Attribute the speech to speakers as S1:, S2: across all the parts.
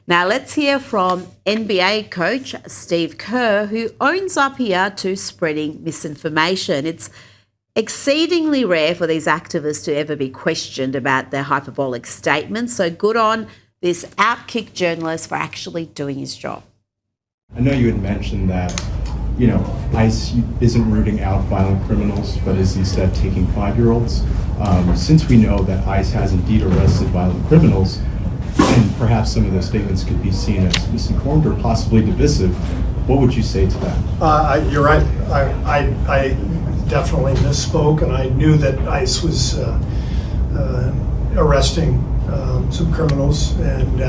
S1: Now let's hear from NBA coach Steve Kerr, who owns up here to spreading misinformation. It's exceedingly rare for these activists to ever be questioned about their hyperbolic statements. So good on this outkick journalist for actually doing his job.
S2: I know you had mentioned that, ICE isn't rooting out violent criminals, but is instead taking 5-year-olds. Since we know that ICE has indeed arrested violent criminals, and perhaps some of those statements could be seen as misinformed or possibly divisive, what would you say to that?
S3: You're right. I definitely misspoke, and I knew that ICE was arresting some criminals, and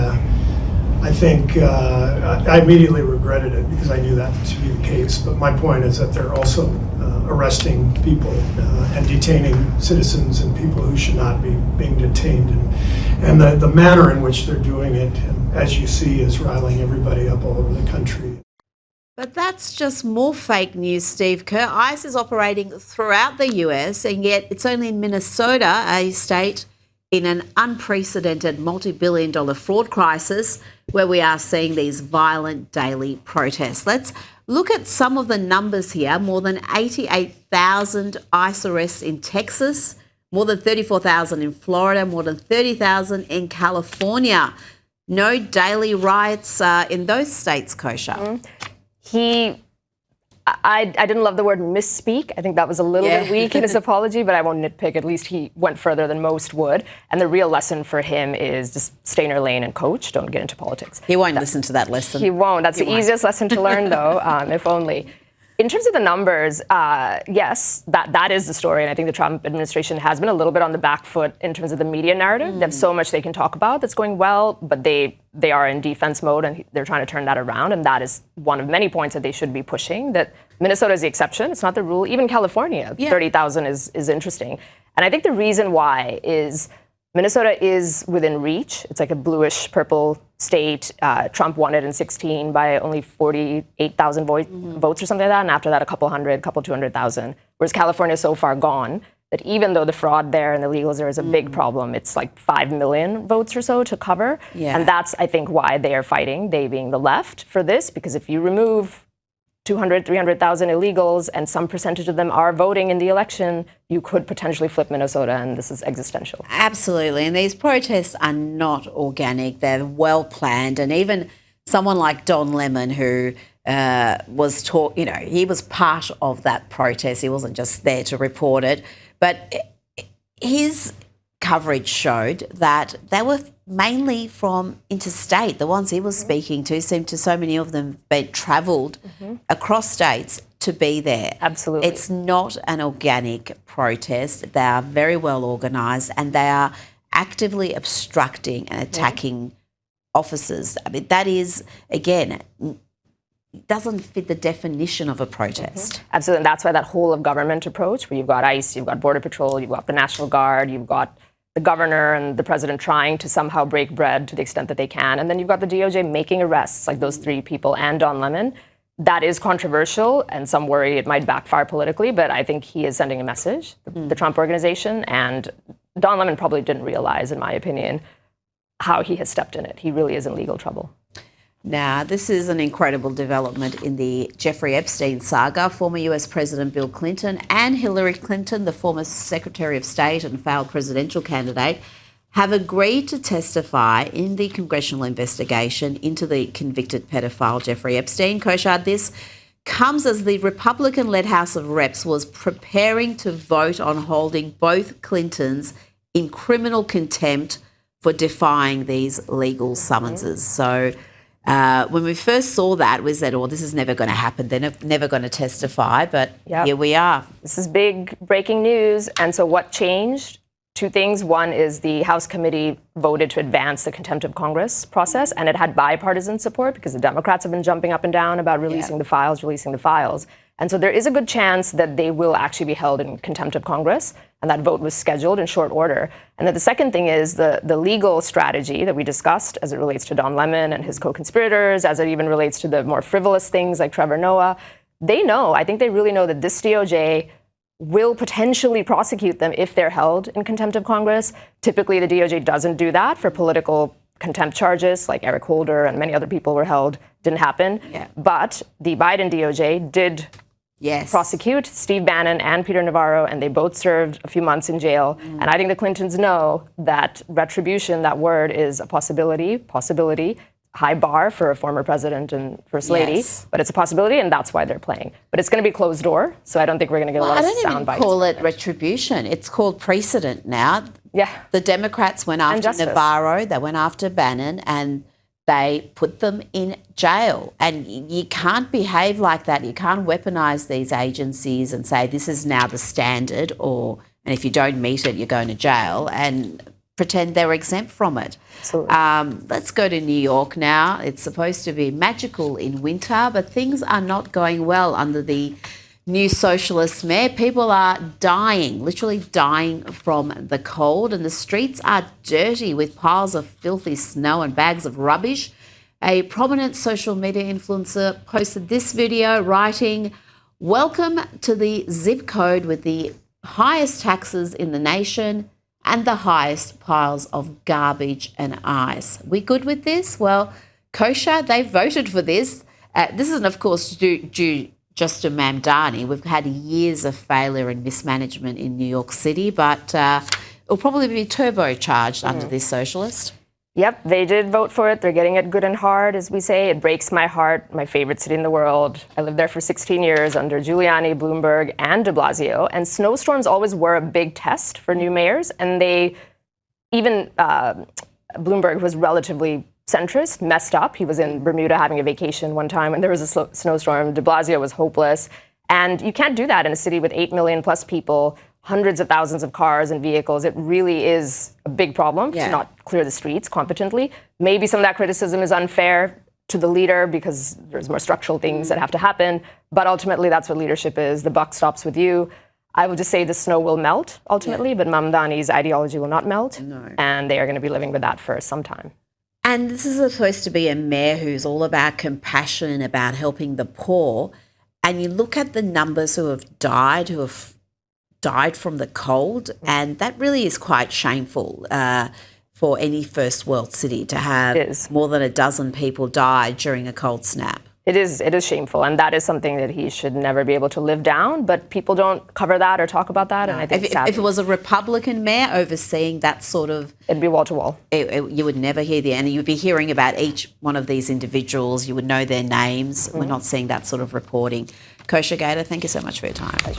S3: I think I immediately regretted it because I knew that to be the case. But my point is that they're also arresting people and detaining citizens and people who should not be being detained. And the manner in which they're doing it, as you see, is riling everybody up all over the country.
S1: But that's just more fake news, Steve Kerr. ICE is operating throughout the US, and yet it's only in Minnesota, a state in an unprecedented multi-billion-dollar fraud crisis, where we are seeing these violent daily protests. Let's look at some of the numbers here. More than 88,000 ICE arrests in Texas, more than 34,000 in Florida, more than 30,000 in California. No daily riots in those states, Kosha.
S4: I didn't love the word misspeak. I think that was a little bit weak in his apology, but I won't nitpick. At least he went further than most would. And the real lesson for him is just stay in your lane and coach. Don't get into politics.
S1: He won't listen to that lesson.
S4: He won't. That's the easiest lesson to learn, though, if only. In terms of the numbers, yes, that is the story. And I think the Trump administration has been a little bit on the back foot in terms of the media narrative. They have so much they can talk about that's going well, but they are in defense mode and they're trying to turn that around. And that is one of many points that they should be pushing, that Minnesota is the exception. It's not the rule. Even California, 30,000 is interesting. And I think the reason why is Minnesota is within reach. It's like a bluish purple state. Trump won it in 2016 by only 48,000 votes or something like that. And after that, a couple 200,000. Whereas California is so far gone that even though the fraud there and the illegals there is a big problem, it's like 5 million votes or so to cover. Yeah. And that's, I think, why they are fighting, they being the left, for this. Because if you remove 200, 300,000 illegals and some percentage of them are voting in the election, you could potentially flip Minnesota, and this is existential.
S1: Absolutely. And these protests are not organic. They're well planned. And even someone like Don Lemon, who was he was part of that protest. He wasn't just there to report it. But his coverage showed that they were mainly from interstate. The ones he was speaking to seemed to, so many of them, be travelled across states to be there.
S4: Absolutely.
S1: It's not an organic protest. They are very well organised and they are actively obstructing and attacking officers. I mean, that is, again, doesn't fit the definition of a protest.
S4: Absolutely. And that's why that whole of government approach, where you've got ICE, you've got Border Patrol, you've got the National Guard, you've got the governor and the president trying to somehow break bread to the extent that they can. And then you've got the DOJ making arrests, like those 3 people and Don Lemon. That is controversial, and some worry it might backfire politically, but I think he is sending a message, the Trump organization. And Don Lemon probably didn't realize, in my opinion, how he has stepped in it. He really is in legal trouble.
S1: Now, this is an incredible development in the Jeffrey Epstein saga. Former US President Bill Clinton and Hillary Clinton, the former Secretary of State and failed presidential candidate, have agreed to testify in the congressional investigation into the convicted pedophile Jeffrey Epstein. Kosha, this comes as the Republican-led House of Reps was preparing to vote on holding both Clintons in criminal contempt for defying these legal summonses. So when we first saw that, we said, oh, this is never going to happen. They're never going to testify, but here we are.
S4: This is big breaking news. And so what changed? 2 things. One is the House committee voted to advance the contempt of Congress process, and it had bipartisan support because the Democrats have been jumping up and down about releasing the files. And so there is a good chance that they will actually be held in contempt of Congress, and that vote was scheduled in short order. And then the second thing is the legal strategy that we discussed as it relates to Don Lemon and his co-conspirators, as it even relates to the more frivolous things like Trevor Noah. They know, I think they really know that this DOJ will potentially prosecute them if they're held in contempt of Congress. Typically, the DOJ doesn't do that for political contempt charges, like Eric Holder and many other people were held, didn't happen.
S1: Yeah.
S4: But the Biden DOJ did prosecute Steve Bannon and Peter Navarro, and they both served a few months in jail. And I think the Clintons know that retribution, that word, is a possibility, high bar for a former president and first lady, but it's a possibility, and that's why they're playing. But it's going to be closed door, so I don't think we're going to get a lot of sound bites.
S1: I don't even call it retribution. It's called precedent now.
S4: Yeah.
S1: The Democrats went after Navarro, they went after Bannon, and they put them in jail. And you can't behave like that. You can't weaponize these agencies and say this is now the standard, and if you don't meet it, you're going to jail, and pretend they're exempt from it. Let's go to New York now. It's supposed to be magical in winter, but things are not going well under the new socialist mayor. People are dying, literally dying from the cold, and the streets are dirty with piles of filthy snow and bags of rubbish. A prominent social media influencer posted this video writing, "Welcome to the zip code with the highest taxes in the nation and the highest piles of garbage and ice. We good with this?" Well, Kosha, they voted for this. This isn't, of course, due just to Mamdani. We've had years of failure and mismanagement in New York City, but it'll probably be turbocharged under this socialist.
S4: Yep, they did vote for it. They're getting it good and hard, as we say. It breaks my heart, my favorite city in the world. I lived there for 16 years under Giuliani, Bloomberg, and de Blasio. And snowstorms always were a big test for new mayors. And Bloomberg was relatively centrist, messed up. He was in Bermuda having a vacation one time when there was a snowstorm. De Blasio was hopeless. And you can't do that in a city with 8 million plus people, hundreds of thousands of cars and vehicles. It really is a big problem to not clear the streets competently. Maybe some of that criticism is unfair to the leader because there's more structural things that have to happen. But ultimately, that's what leadership is. The buck stops with you. I will just say the snow will melt ultimately, but Mamdani's ideology will not melt. No. And they are going to be living with that for some time.
S1: And this is supposed to be a mayor who's all about compassion and about helping the poor. And you look at the numbers who have died from the cold, and that really is quite shameful for any first world city to have more than a dozen people die during a cold snap.
S4: It is shameful, and that is something that he should never be able to live down, but people don't cover that or talk about that, and I think
S1: if it was a Republican mayor overseeing that sort of...
S4: It'd be wall to wall.
S1: You would never hear and you'd be hearing about each one of these individuals, you would know their names. We're not seeing that sort of reporting. Kosha Gada, thank you so much for your time.